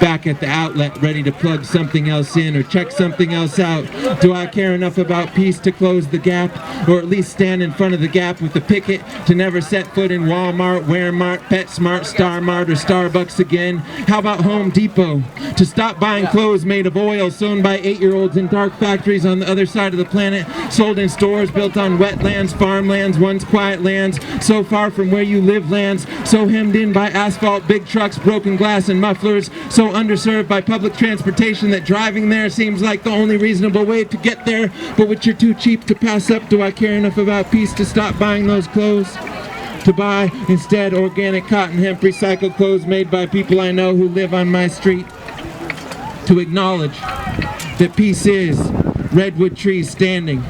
back at the outlet, ready to plug something else in or check something else out? Do I care enough about peace to close the gap, or at least stand in front of the gap with a picket to never set foot in Walmart, Wearmart, PetSmart, StarMart, or Starbucks again? How about Home Depot? To stop buying clothes made of oil sewn by 8-year-olds in dark factories on the other side of the planet, sold in stores built on wetlands, farmlands, once quiet lands, so far from where you live lands, so hemmed in by asphalt, big trucks, broken glass, and mufflers, so underserved by public transportation that driving there seems like the only reasonable way to get there, but which you're too cheap to pass up. Do I care enough about peace to stop buying those clothes? To buy instead organic cotton, hemp, recycled clothes made by people I know who live on my street? To acknowledge that peace is redwood trees standing.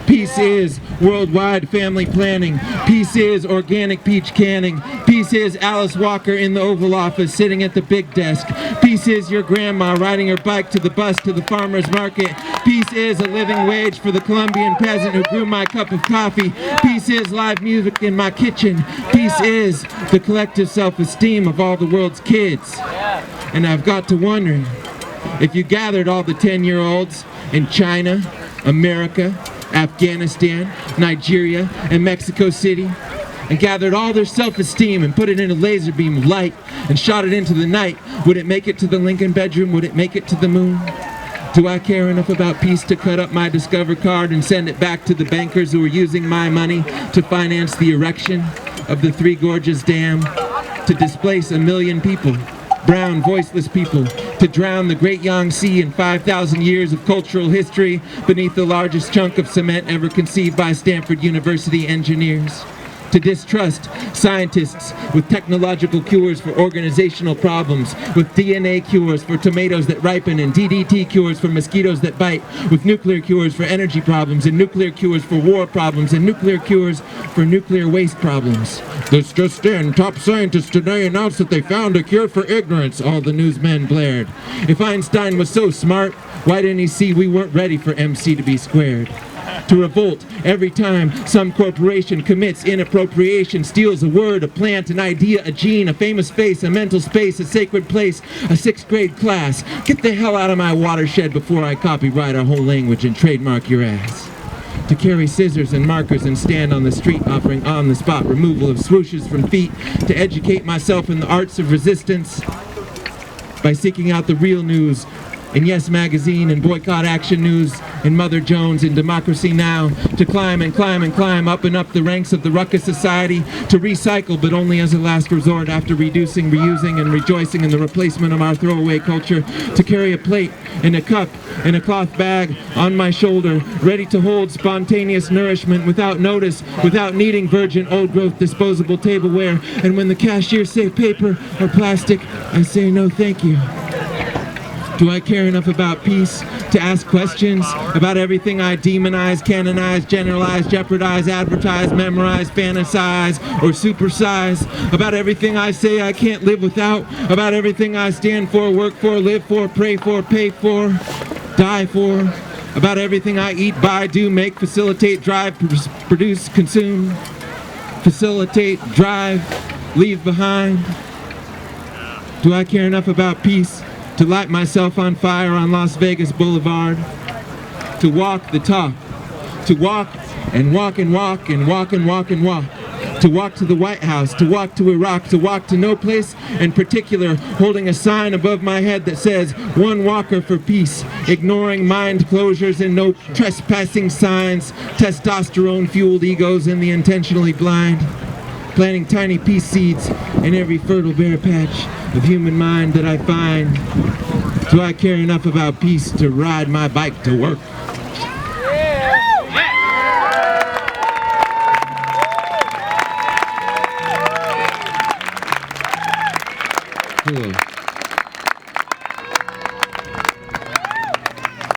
Peace is worldwide family planning. Peace is organic peach canning. Peace is Alice Walker in the Oval Office sitting at the big desk. Peace is your grandma riding her bike to the bus to the farmer's market. Peace is a living wage for the Colombian peasant who grew my cup of coffee. Peace is live music in my kitchen. Peace is the collective self-esteem of all the world's kids. And I've got to wondering, if you gathered all the 10-year-olds in China, America, Afghanistan, Nigeria, and Mexico City, and gathered all their self-esteem and put it in a laser beam of light and shot it into the night, would it make it to the Lincoln bedroom? Would it make it to the moon? Do I care enough about peace to cut up my Discover card and send it back to the bankers who are using my money to finance the erection of the Three Gorges Dam, to displace 1 million people, brown, voiceless people, to drown the great Yangtze in 5,000 years of cultural history beneath the largest chunk of cement ever conceived by Stanford University engineers? To distrust scientists with technological cures for organizational problems, with DNA cures for tomatoes that ripen and DDT cures for mosquitoes that bite, with nuclear cures for energy problems and nuclear cures for war problems and nuclear cures for nuclear waste problems. This just in, top scientists today announced that they found a cure for ignorance, all the newsmen blared. If Einstein was so smart, why didn't he see we weren't ready for MC to be squared? To revolt every time some corporation commits inappropriation, steals a word, a plant, an idea, a gene, a famous face, a mental space, a sacred place, a 6th grade class. Get the hell out of my watershed before I copyright our whole language and trademark your ass. To carry scissors and markers and stand on the street offering on-the-spot removal of swooshes from feet, to educate myself in the arts of resistance by seeking out the real news in Yes Magazine and Boycott Action News, in Mother Jones, in Democracy Now!, to climb and climb and climb up and up the ranks of the ruckus society, to recycle but only as a last resort after reducing, reusing, and rejoicing in the replacement of our throwaway culture, to carry a plate and a cup and a cloth bag on my shoulder, ready to hold spontaneous nourishment without notice, without needing virgin old-growth disposable tableware, and when the cashiers say paper or plastic, I say no thank you. Do I care enough about peace to ask questions about everything I demonize, canonize, generalize, jeopardize, advertise, memorize, fantasize, or supersize? About everything I say I can't live without? About everything I stand for, work for, live for, pray for, pay for, die for? About everything I eat, buy, do, make, facilitate, drive, produce, consume? Facilitate, drive, leave behind? Do I care enough about peace to light myself on fire on Las Vegas Boulevard? To walk the talk, to walk and walk and walk and walk and walk and walk, to walk to the White House, to walk to Iraq, to walk to no place in particular, holding a sign above my head that says, "One walker for peace," ignoring mind closures and no trespassing signs, testosterone-fueled egos and the intentionally blind, planting tiny peace seeds in every fertile bare patch of human mind that I find. Do I care enough about peace to ride my bike to work? Cool.